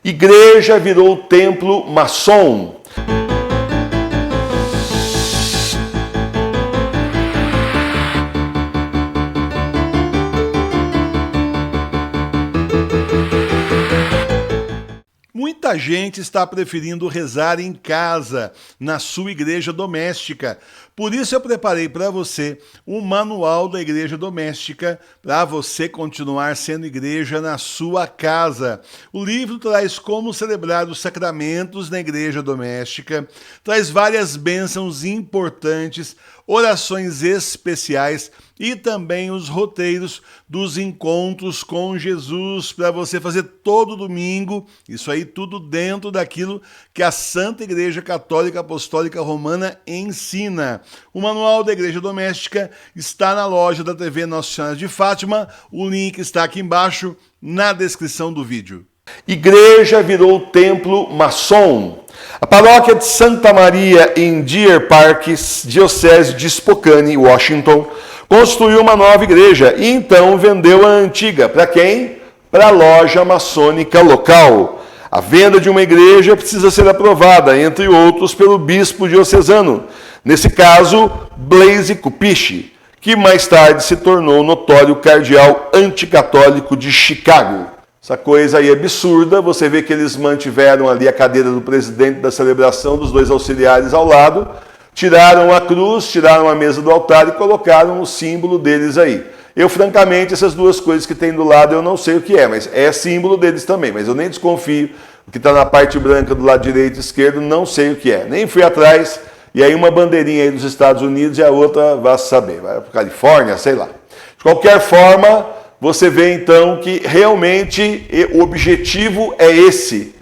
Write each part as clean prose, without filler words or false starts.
Igreja virou templo maçom. Muita gente está preferindo rezar em casa, na sua igreja doméstica. Por isso eu preparei para você um manual da igreja doméstica para você continuar sendo igreja na sua casa. O livro traz como celebrar os sacramentos na igreja doméstica, traz várias bênçãos importantes, orações especiais e também os roteiros dos encontros com Jesus para você fazer todo domingo. Isso aí tudo dentro daquilo que a Santa Igreja Católica Apostólica Romana ensina. O manual da Igreja Doméstica está na loja da TV Nossa Senhora de Fátima. O link está aqui embaixo na descrição do vídeo. Igreja virou templo maçom. A paróquia de Santa Maria em Deer Park, diocese de Spokane, Washington, construiu uma nova igreja e então vendeu a antiga. Para quem? Para a loja maçônica local. A venda de uma igreja precisa ser aprovada, entre outros, pelo bispo diocesano. Nesse caso, Blaise Cupiche, que mais tarde se tornou notório cardeal anticatólico de Chicago. Essa coisa aí é absurda, você vê que eles mantiveram ali a cadeira do presidente da celebração, dos dois auxiliares ao lado, tiraram a cruz, tiraram a mesa do altar e colocaram o símbolo deles aí. Eu, francamente, essas duas coisas que tem do lado eu não sei o que é, mas é símbolo deles também, mas eu nem desconfio. O que está na parte branca do lado direito e esquerdo, não sei o que é. Nem fui atrás, e aí uma bandeirinha aí dos Estados Unidos e a outra, vai saber, vai para Califórnia, sei lá. De qualquer forma, você vê então que realmente o objetivo é esse.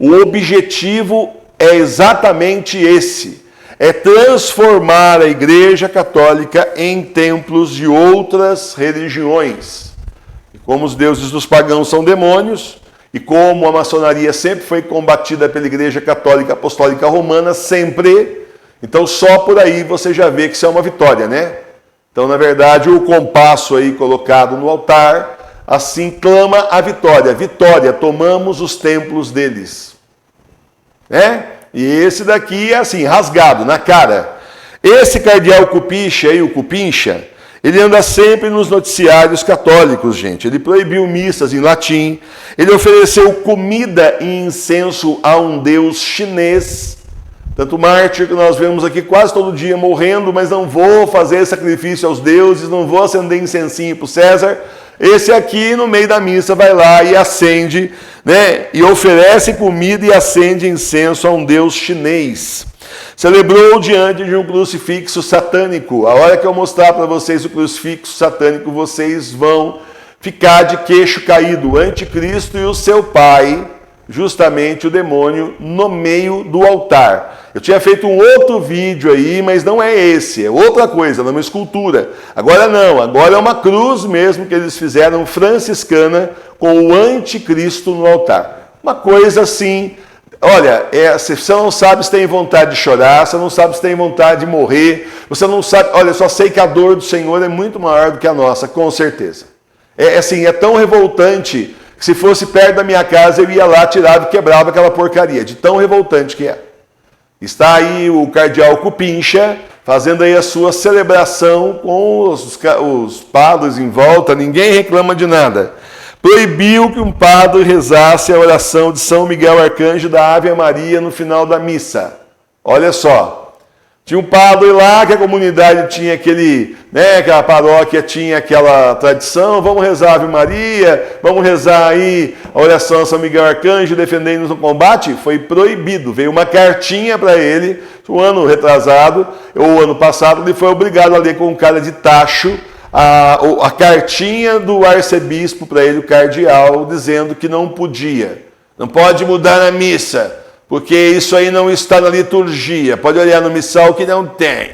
O objetivo é exatamente esse. É transformar a Igreja Católica em templos de outras religiões. E como os deuses dos pagãos são demônios, e como a maçonaria sempre foi combatida pela Igreja Católica Apostólica Romana, sempre, então só por aí você já vê que isso é uma vitória, né? Então, na verdade, o compasso aí colocado no altar, assim clama a vitória. Vitória, tomamos os templos deles. Né? E esse daqui é assim, rasgado, na cara. Esse cardeal Cupiche aí, o Cupincha, ele anda sempre nos noticiários católicos, gente. Ele proibiu missas em latim, ele ofereceu comida e incenso a um deus chinês, tanto mártir que nós vemos aqui quase todo dia morrendo, mas não vou fazer sacrifício aos deuses, não vou acender incensinho para o César. Esse aqui, no meio da missa, vai lá e acende, né? E oferece comida e acende incenso a um deus chinês. Celebrou diante de um crucifixo satânico. A hora que eu mostrar para vocês o crucifixo satânico, vocês vão ficar de queixo caído. O anticristo e o seu pai, justamente o demônio, no meio do altar. Eu tinha feito um outro vídeo aí, mas não é esse, é outra coisa, é uma escultura. Agora não, agora é uma cruz mesmo que eles fizeram franciscana com o anticristo no altar. Uma coisa assim, olha, você não sabe se tem vontade de chorar, você não sabe se tem vontade de morrer, você não sabe, olha, eu só sei que a dor do Senhor é muito maior do que a nossa, com certeza. Assim, é tão revoltante que se fosse perto da minha casa eu ia lá, tirava e quebrava aquela porcaria, de tão revoltante que é. Está aí o cardeal Cupincha fazendo aí a sua celebração com os padres em volta, ninguém reclama de nada. Proibiu que um padre rezasse a oração de São Miguel Arcanjo da Ave Maria no final da missa. Olha só. Tinha um padre lá que a comunidade tinha aquele, né, que a paróquia tinha aquela tradição, vamos rezar a Ave Maria, vamos rezar aí a oração a São Miguel Arcanjo defendendo-nos no combate. Foi proibido, veio uma cartinha para ele, o ano retrasado, ou ano passado, ele foi obrigado a ler com um cara de tacho a cartinha do arcebispo para ele, o cardeal, dizendo que não podia, não pode mudar a missa, porque isso aí não está na liturgia. Pode olhar no missal que não tem.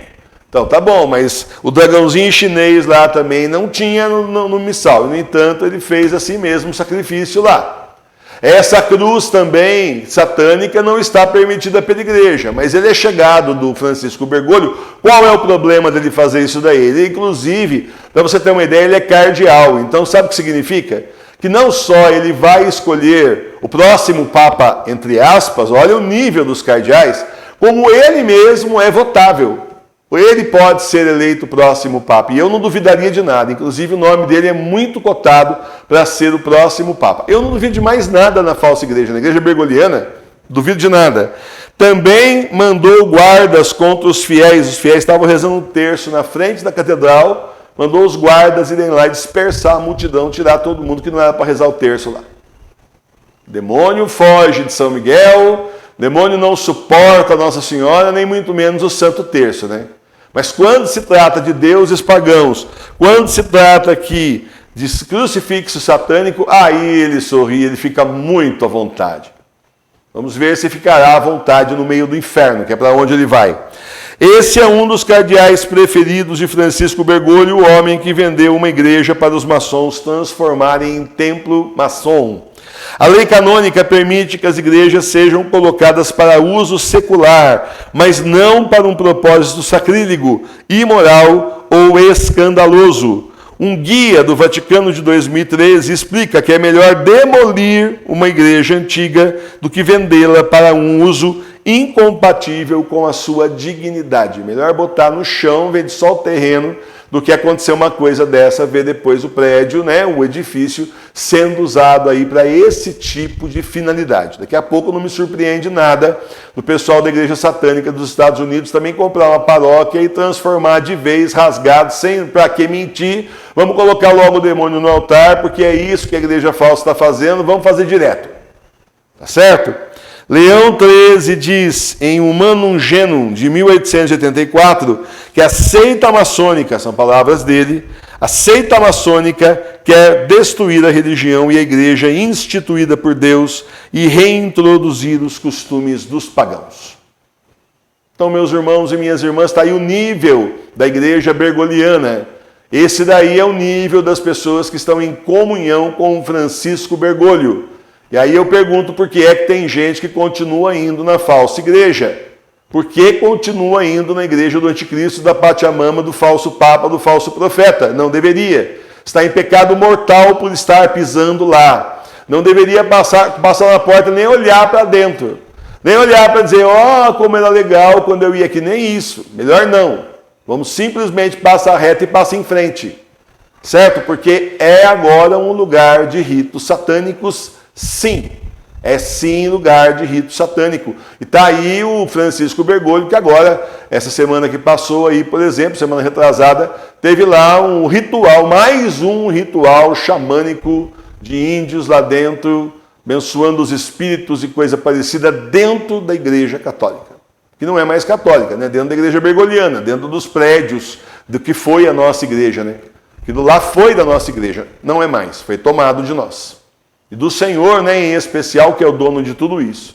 Então, tá bom, mas o dragãozinho chinês lá também não tinha no missal. No entanto, ele fez assim mesmo um sacrifício lá. Essa cruz também, satânica, não está permitida pela igreja, mas ele é chegado do Francisco Bergoglio. Qual é o problema dele fazer isso daí? Ele, inclusive, para você ter uma ideia, ele é cardeal. Então, sabe o que significa? Que não só ele vai escolher o próximo Papa, entre aspas, olha o nível dos cardeais, como ele mesmo é votável. Ele pode ser eleito o próximo Papa. E eu não duvidaria de nada. Inclusive, o nome dele é muito cotado para ser o próximo Papa. Eu não duvido de mais nada na falsa igreja. Na igreja bergoliana, duvido de nada. Também mandou guardas contra os fiéis. Os fiéis estavam rezando um terço na frente da catedral. Mandou os guardas irem lá e dispersar a multidão, tirar todo mundo que não era para rezar o terço lá. O demônio foge de São Miguel. O demônio não suporta a Nossa Senhora, nem muito menos o Santo Terço, né? Mas quando se trata de deuses pagãos, quando se trata aqui de crucifixo satânico, aí ele sorri, ele fica muito à vontade. Vamos ver se ficará à vontade no meio do inferno, que é para onde ele vai. Esse é um dos cardeais preferidos de Francisco Bergoglio, o homem que vendeu uma igreja para os maçons transformarem em templo maçom. A lei canônica permite que as igrejas sejam colocadas para uso secular, mas não para um propósito sacrílego, imoral ou escandaloso. Um guia do Vaticano de 2013 explica que é melhor demolir uma igreja antiga do que vendê-la para um uso incompatível com a sua dignidade. Melhor botar no chão, vender só o terreno, do que acontecer uma coisa dessa, ver depois o prédio, né, o edifício, sendo usado aí para esse tipo de finalidade. Daqui a pouco não me surpreende nada do pessoal da Igreja Satânica dos Estados Unidos também comprar uma paróquia e transformar de vez, rasgado, sem para que mentir. Vamos colocar logo o demônio no altar, porque é isso que a igreja falsa está fazendo, vamos fazer direto. Tá certo? Leão XIII diz em Humanum Genum, de 1884, que a seita maçônica, são palavras dele, a seita maçônica quer destruir a religião e a igreja instituída por Deus e reintroduzir os costumes dos pagãos. Então, meus irmãos e minhas irmãs, está aí o nível da igreja bergoliana. Esse daí é o nível das pessoas que estão em comunhão com Francisco Bergoglio. E aí eu pergunto por que é que tem gente que continua indo na falsa igreja? Por que continua indo na igreja do anticristo, da Pachamama, do falso papa, do falso profeta? Não deveria. Está em pecado mortal por estar pisando lá. Não deveria passar na porta nem olhar para dentro. Nem olhar para dizer, como era legal quando eu ia aqui. Nem isso. Melhor não. Vamos simplesmente passar reto e passar em frente. Certo? Porque é agora um lugar de ritos satânicos. Sim, é sim lugar de rito satânico. E está aí o Francisco Bergoglio, que agora, essa semana que passou aí, por exemplo, semana retrasada, teve lá um ritual, mais um ritual xamânico de índios lá dentro, abençoando os espíritos e coisa parecida dentro da igreja católica. Que não é mais católica, né? Dentro da igreja bergoliana, dentro dos prédios do que foi a nossa igreja, né? Que do lá foi da nossa igreja, não é mais, foi tomado de nós. E do Senhor, né, em especial, que é o dono de tudo isso.